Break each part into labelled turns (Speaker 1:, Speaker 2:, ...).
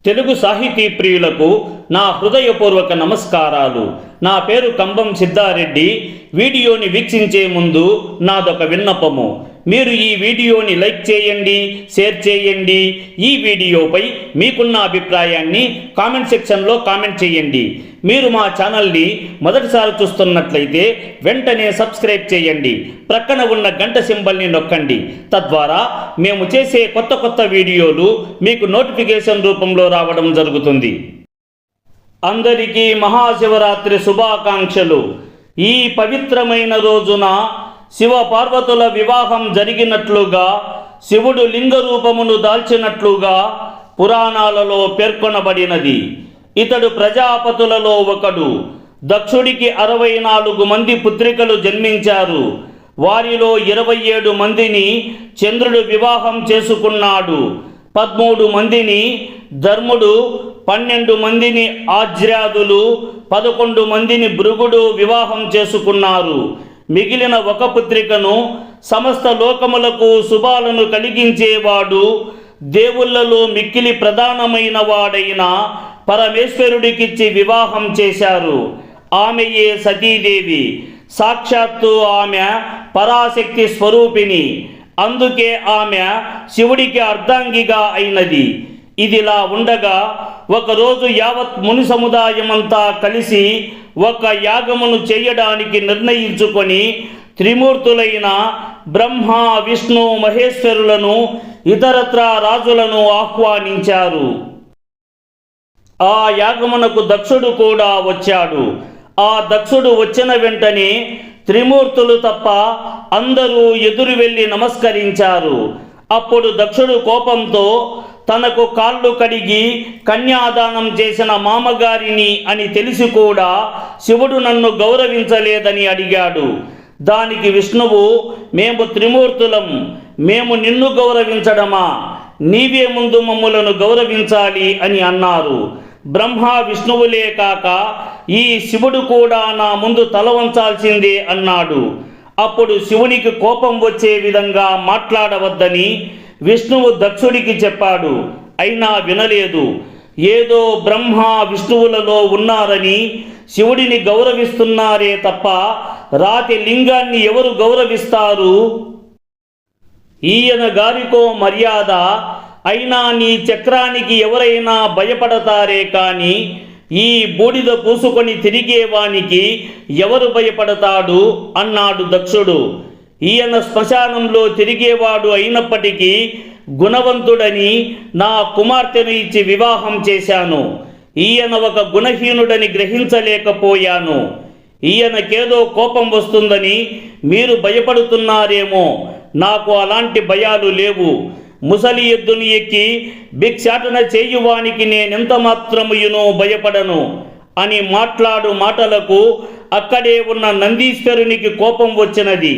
Speaker 1: తెలుగు సాహితీ ప్రియులకు నా హృదయపూర్వక నమస్కారాలు. నా పేరు కంబం సిద్ధారెడ్డి. వీడియోని వీక్షించే ముందు నాదొక విన్నపము. మీరు ఈ వీడియోని లైక్ చేయండి, షేర్ చేయండి. ఈ వీడియోపై మీకున్న అభిప్రాయాన్ని కామెంట్ సెక్షన్లో కామెంట్ చేయండి. మీరు మా ఛానల్ని మొదటిసారి చూస్తున్నట్లయితే వెంటనే సబ్స్క్రైబ్ చేయండి. ప్రక్కన ఉన్న గంట సింబల్ని నొక్కండి. తద్వారా మేము చేసే కొత్త వీడియోలు మీకు నోటిఫికేషన్ రూపంలో రావడం జరుగుతుంది. అందరికీ మహాశివరాత్రి శుభాకాంక్షలు. ఈ పవిత్రమైన రోజున శివ పార్వతుల వివాహం జరిగినట్లుగా, శివుడు లింగ రూపమును దాల్చినట్లుగా పురాణాలలో పేర్కొనబడినది. ఇతడు ప్రజాపతులలో ఒకడు. దక్షుడికి 64 మంది పుత్రికలు జన్మించారు. వారిలో 27 మందిని చంద్రుడు వివాహం చేసుకున్నాడు. 13 మందిని ధర్ముడు, 12 మందిని ఆజ్ర్యాదులు, 11 మందిని భృగుడు వివాహం చేసుకున్నారు. మిగిలిన ఒక పుత్రికను సమస్త లోకములకు శుభాలను కలిగించేవాడు, దేవుళ్లలో మిక్కిలి ప్రధానమైన వాడైన పరమేశ్వరుడికిచ్చి వివాహం చేశారు. ఆమెయే సతీదేవి. సాక్షాత్తు ఆమె పరాశక్తి స్వరూపిణి. అందుకే ఆమె శివుడికి అర్ధాంగిగా అయినది. ఇదిలా ఉండగా ఒకరోజు యావత్ ముని సముదాయమంతా కలిసి ఒక యాగమును చేయడానికి నిర్ణయించుకొని త్రిమూర్తులైన బ్రహ్మ, విష్ణు, మహేశ్వరులను, ఇతరత్రా రాజులను ఆహ్వానించారు. ఆ యాగమునకు దక్షుడు కూడా వచ్చాడు. ఆ దక్షుడు వచ్చిన వెంటనే త్రిమూర్తులు తప్ప అందరూ ఎదురు వెళ్ళి నమస్కరించారు. అప్పుడు దక్షుడు కోపంతో తనకు కాళ్ళు కడిగి కన్యాదానం చేసిన మామగారిని అని తెలిసి కూడా శివుడు నన్ను గౌరవించలేదని అడిగాడు. దానికి విష్ణువు, మేము త్రిమూర్తులం, మేము నిన్ను గౌరవించడమా? నీవే ముందు మమ్ములను గౌరవించాలి అని అన్నారు. బ్రహ్మ విష్ణువులే కాక ఈ శివుడు కూడా నా ముందు తల వంచాల్సిందే అన్నాడు. అప్పుడు శివునికి కోపం వచ్చే విధంగా మాట్లాడవద్దని విష్ణువు దక్షుడికి చెప్పాడు. అయినా వినలేదు. ఏదో బ్రహ్మ విష్ణువులలో ఉన్నారని శివుడిని గౌరవిస్తున్నారే తప్ప రాతి లింగాన్ని ఎవరు గౌరవిస్తారు? ఈయన గారికో మర్యాద. అయినా నీ చక్రానికి ఎవరైనా భయపడతారే కానీ ఈ బూడిద పూసుకొని తిరిగేవానికి ఎవరు భయపడతాడు అన్నాడు దక్షుడు. ఈయన శ్మశానంలో తిరిగేవాడు అయినప్పటికీ గుణవంతుడని నా కుమార్తెను ఇచ్చి వివాహం చేశాను. ఈయన ఒక గుణహీనుడని గ్రహించలేకపోయాను. ఈయనకేదో కోపం వస్తుందని మీరు భయపడుతున్నారేమో. నాకు అలాంటి భయాలు లేవు. ముసలి ఎద్దుని ఎక్కి భిక్షాటన చేయువానికి నేనెంత మాత్రముయునో భయపడను అని మాట్లాడు మాటలకు అక్కడే ఉన్న నందీశ్వరునికి కోపం వచ్చినది.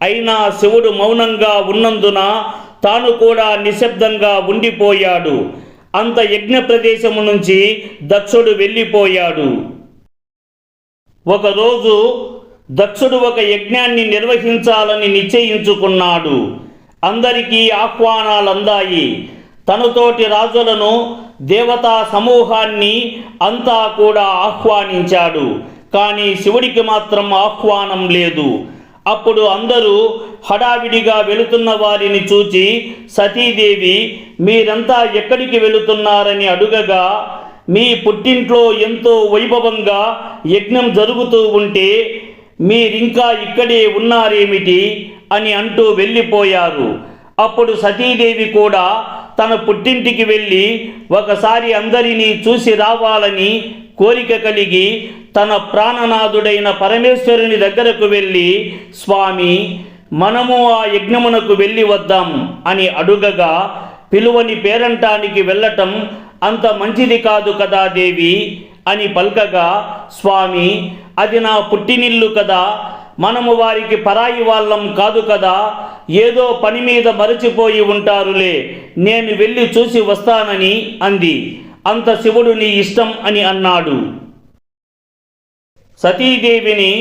Speaker 1: అయినా శివుడు మౌనంగా ఉన్నందున తాను కూడా నిశ్శబ్దంగా ఉండిపోయాడు. అంత యజ్ఞ ప్రదేశము నుంచి దక్షుడు వెళ్ళిపోయాడు. ఒకరోజు దక్షుడు ఒక యజ్ఞాన్ని నిర్వహించాలని నిశ్చయించుకున్నాడు. అందరికీ ఆహ్వానాలు అందాయి. తనతోటి రాజులను, దేవతా సమూహాన్ని అంతా కూడా ఆహ్వానించాడు. కానీ శివుడికి మాత్రం ఆహ్వానం లేదు. అప్పుడు అందరూ హడావిడిగా వెళుతున్న వారిని చూచి సతీదేవి, మీరంతా ఎక్కడికి వెళుతున్నారని అడుగగా, మీ పుట్టింట్లో ఎంతో వైభవంగా యజ్ఞం జరుగుతూ ఉంటే మీరింకా ఇక్కడే ఉన్నారేమిటి అని అంటూ వెళ్ళిపోయారు. అప్పుడు సతీదేవి కూడా తన పుట్టింటికి వెళ్ళి ఒకసారి అందరినీ చూసి రావాలని కోరిక కలిగి తన ప్రాణనాథుడైన పరమేశ్వరుని దగ్గరకు వెళ్ళి, స్వామి, మనము ఆ యజ్ఞమునకు వెళ్ళి వద్దాం అని అడుగగా, పిలువని పేరంటానికి వెళ్ళటం అంత మంచిది కాదు కదా దేవి అని పల్కగా, స్వామి, అది నా పుట్టినిల్లు కదా, మనము వారికి పరాయి వాళ్ళం కాదు కదా, ఏదో పని మీద మరచిపోయి ఉంటారులే, నేను వెళ్ళి చూసి వస్తానని అంది. అంత శివుడు నీ ఇష్టం అని అన్నాడు. సతీదేవిని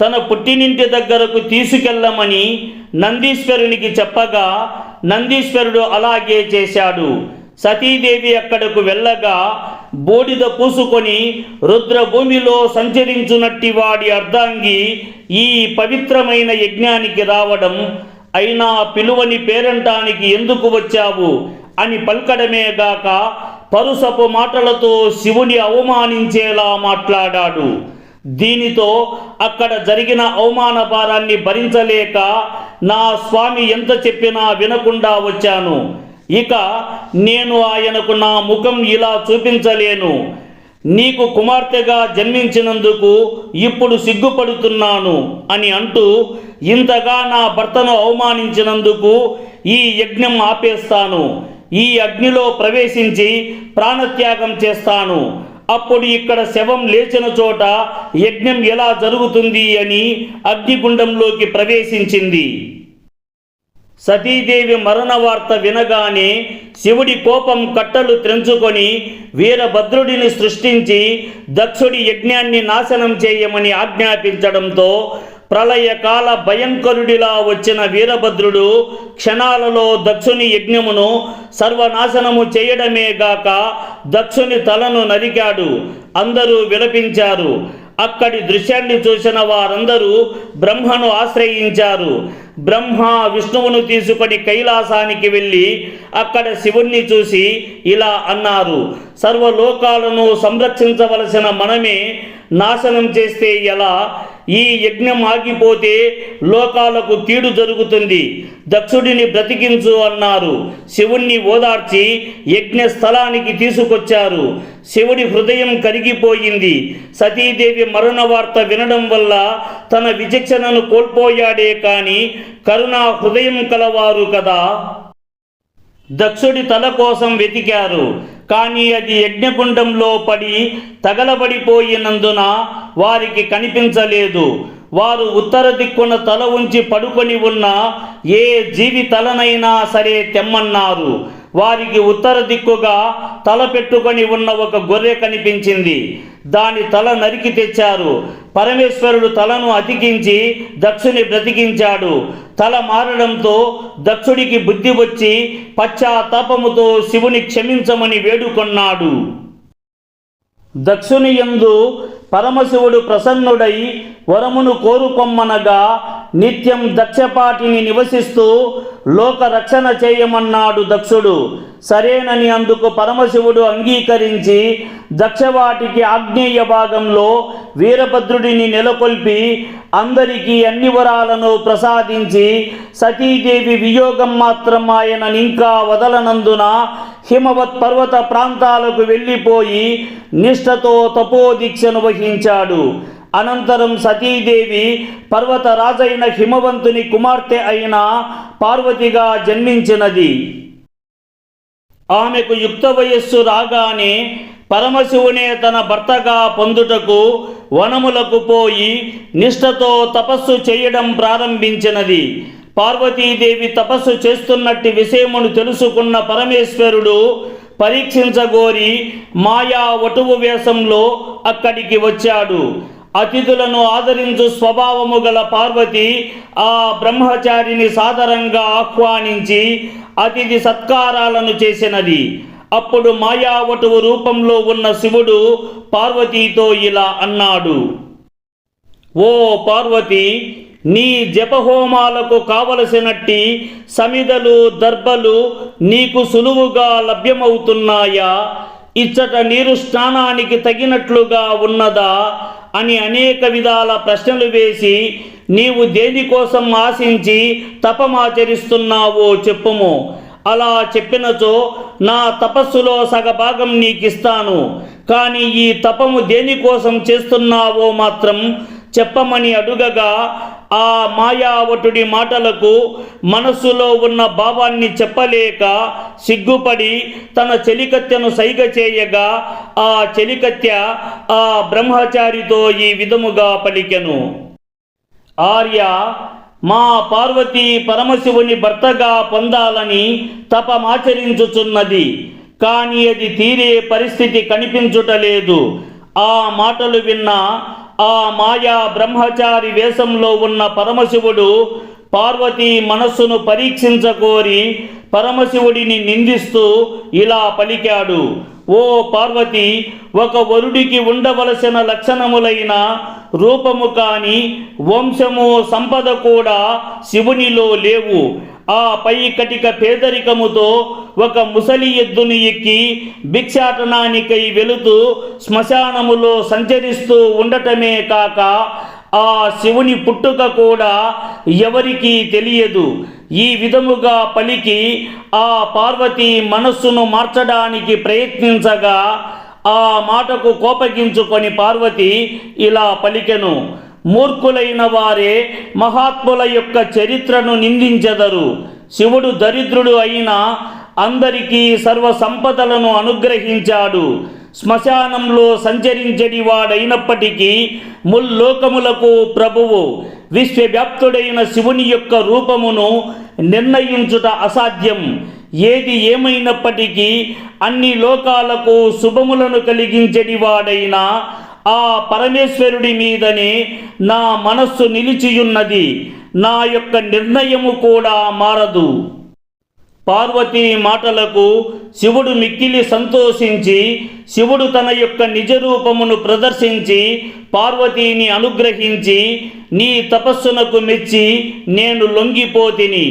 Speaker 1: తన పుట్టినింటి దగ్గరకు తీసుకెళ్ళమని నందీశ్వరునికి చెప్పగా నందీశ్వరుడు అలాగే చేశాడు. సతీదేవి అక్కడకు వెళ్ళగా బూడిద పూసుకొని రుద్రభూమిలో సంచరించునట్టి వాడి అర్ధాంగి ఈ పవిత్రమైన యజ్ఞానికి రావడం, అయినా పిలువని పేరంటానికి ఎందుకు వచ్చావు అని పల్కడమేగాక పరుసపు మాటలతో శివుని అవమానించేలా మాట్లాడాడు. దీనితో అక్కడ జరిగిన అవమాన భారాన్ని భరించలేక నా స్వామి ఎంత చెప్పినా వినకుండా వచ్చాను. ఇక నేను ఆయనకు నా ముఖం ఇలా చూపించలేను. నీకు కుమార్తెగా జన్మించినందుకు ఇప్పుడు సిగ్గుపడుతున్నాను అని అంటూ, ఇంతగా నా భర్తను అవమానించినందుకు ఈ యజ్ఞం ఆపేస్తాను, ఈ అగ్నిలో ప్రవేశించి ప్రాణత్యాగం చేస్తాను, అప్పుడు ఇక్కడ శవం లేచిన చోట యజ్ఞం ఎలా జరుగుతుంది అని అగ్నిగుండంలోకి ప్రవేశించింది. సతీదేవి మరణ వార్త వినగానే శివుడి కోపం కట్టలు త్రెంచుకొని వీరభద్రుడిని సృష్టించి దక్షుడి యజ్ఞాన్ని నాశనం చేయమని ఆజ్ఞాపించడంతో ప్రళయకాల భయంకరుడిలా వచ్చిన వీరభద్రుడు క్షణాలలో దక్షుని యజ్ఞమును సర్వనాశనము చేయడమేగాక దక్షుని తలను నరికాడు. అందరూ విలపించారు. అక్కడి దృశ్యాన్ని చూసిన వారందరూ బ్రహ్మను ఆశ్రయించారు. బ్రహ్మ విష్ణువును తీసుకొని కైలాసానికి వెళ్ళి అక్కడ శివుణ్ణి చూసి ఇలా అన్నారు: సర్వలోకాలను సంరక్షించవలసిన మనమే నాశనం చేస్తే ఎలా? ఈ యజ్ఞం ఆగిపోతే లోకాలకు కీడు జరుగుతుంది, దక్షుడిని బ్రతికించు అన్నారు. శివుణ్ణి ఓదార్చి యజ్ఞ స్థలానికి తీసుకొచ్చారు. శివుడి హృదయం కరిగిపోయింది. సతీదేవి మరణ వార్త వినడం వల్ల తన విచక్షణను కోల్పోయాడే కానీ కరుణా హృదయం కలవారు కదా. దక్షుడి తల కోసం వెతికారు, కానీ అది యజ్ఞగుండంలో పడి తగలబడిపోయినందున వారికి కనిపించలేదు. వారు ఉత్తర దిక్కున తల ఉంచి పడుకొని ఉన్న ఏ జీవి తలనైనా సరే తెమ్మన్నారు. వారికి ఉత్తర దిక్కుగా తల పెట్టుకొని ఉన్న ఒక గొర్రె కనిపించింది. దాని తల నరికి తెచ్చారు. పరమేశ్వరుడు తలను అతికించి దక్షుని బ్రతికించాడు. తల మారడంతో దక్షుడికి బుద్ధి వచ్చి పశ్చాత్తాపముతో శివుని క్షమించమని వేడుకొన్నాడు. దక్షుని యందు పరమశివుడు ప్రసన్నుడై వరమును కోరుకొమ్మనగా నిత్యం దక్షపాటిని నివసిస్తూ లోక రక్షణ చేయమన్నాడు దక్షుడు. సరేనని అందుకు పరమశివుడు అంగీకరించి దక్షవాటికి ఆగ్నేయ భాగంలో వీరభద్రుడిని నెలకొల్పి అందరికీ అన్ని వరాలను ప్రసాదించి సతీదేవి వియోగం మాత్రం ఆయననింకా వదలనందున హిమవత్ పర్వత ప్రాంతాలకు వెళ్ళిపోయి నిష్ఠతో తపోదీక్షను వహించాడు. అనంతరం సతీదేవి పర్వతరాజైన హిమవంతుని కుమార్తె అయిన పార్వతిగా జన్మించినది. ఆమెకు యుక్త వయస్సు రాగానే పరమశివునే తన భర్తగా పొందుటకు వనములకు పోయి నిష్ఠతో తపస్సు చేయడం ప్రారంభించినది. పార్వతీదేవి తపస్సు చేస్తున్నట్టి విషయమును తెలుసుకున్న పరమేశ్వరుడు పరీక్షించగోరి మాయా వటువు వేషంలో అక్కడికి వచ్చాడు. అతిథులను ఆదరించు స్వభావము గల పార్వతి ఆ బ్రహ్మచారిని సాదరంగా ఆహ్వానించి అతిథి సత్కారాలను చేసినది. అప్పుడు మాయావటువు రూపంలో ఉన్న శివుడు పార్వతీతో ఇలా అన్నాడు: ఓ పార్వతి, నీ జపహోమాలకు కావలసినట్టి సమిదలు దర్భలు నీకు సులువుగా లభ్యమవుతున్నాయా? ఇచ్చట నీరు స్నానానికి తగినట్లుగా ఉన్నదా అని అనేక విధాల ప్రశ్నలు వేసి నీవు దేనికోసం ఆశించి తపమాచరిస్తున్నావో చెప్పుము. అలా చెప్పినచో నా తపస్సులో సగభాగం నీకిస్తాను. కానీ ఈ తపము దేనికోసం చేస్తున్నావో మాత్రం చెప్పమని అడుగగా ఆ మాయావటుడి మాటలకు మనస్సులో ఉన్న భావాన్ని చెప్పలేక సిగ్గుపడి తన చెలికత్తెను సైగ చేయగా ఆ చెలికత్తె ఆ బ్రహ్మచారితో ఈ విధముగా పలికెను: ఆర్య, మా పార్వతి పరమశివుని భర్తగా పొందాలని తపమాచరించుచున్నది. కానీ అది తీరే పరిస్థితి కనిపించుటలేదు. ఆ మాటలు విన్న ఆ మాయా బ్రహ్మచారి వేషంలో ఉన్న పరమశివుడు పార్వతి మనస్సును పరీక్షించకోరి పరమశివుడిని నిందిస్తూ ఇలా పలికాడు: ఓ పార్వతి, ఒక వరుడికి ఉండవలసిన లక్షణములైన రూపము కాని వంశము సంపద కూడా శివునిలో లేవు. ఆ పై కటిక పేదరికముతో ఒక ముసలి ఎద్దును ఎక్కి భిక్షాటనానికై వెళుతూ శ్మశానములో సంచరిస్తూ ఉండటమే కాక ఆ శివుని పుట్టుక కూడా ఎవరికీ తెలియదు. ఈ విధముగా పలికి ఆ పార్వతి మనస్సును మార్చడానికి ప్రయత్నించగా ఆ మాటకు కోపగించుకొని పార్వతి ఇలా పలికెను: మూర్ఖులైన వారే మహాత్ముల యొక్క చరిత్రను నిందించెదరు. శివుడు దరిద్రుడు అయినా అందరికీ సర్వ సంపదలను అనుగ్రహించాడు. శ్మశానంలో సంచరించడి వాడైనప్పటికీ ముల్లోకములకు ప్రభువు. విశ్వవ్యాప్తుడైన శివుని యొక్క రూపమును నిర్ణయించుట అసాధ్యం. ఏది ఏమైనప్పటికీ అన్ని లోకాలకు శుభములను కలిగించడి వాడైన ఆ పరమేశ్వరుడి మీదనే నా మనస్సు నిలిచియున్నది. నా యొక్క నిర్ణయము కూడా మారదు. పార్వతీ మాటలకు శివుడు మిక్కిలి సంతోషించి, శివుడు తన యొక్క నిజరూపమును ప్రదర్శించి పార్వతీని అనుగ్రహించి, నీ తపస్సునకు మెచ్చి నేను లొంగిపోతిని,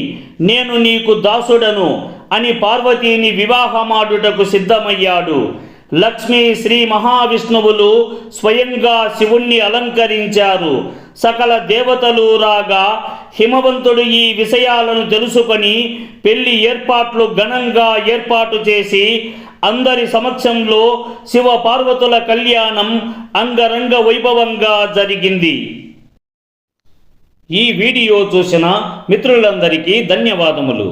Speaker 1: నేను నీకు దాసుడను అని పార్వతీని వివాహమాడుటకు సిద్ధమయ్యాడు. లక్ష్మీ శ్రీ మహావిష్ణువులు స్వయంగా శివుణ్ణి అలంకరించారు. సకల దేవతలు రాగా హిమవంతుడు ఈ విషయాలను తెలుసుకొని పెళ్లి ఏర్పాట్లు ఘనంగా ఏర్పాటు చేసి అందరి సమక్షంలో శివ పార్వతుల కళ్యాణం అంగరంగ వైభవంగా జరిగింది. ఈ వీడియో చూసిన మిత్రులందరికీ ధన్యవాదములు.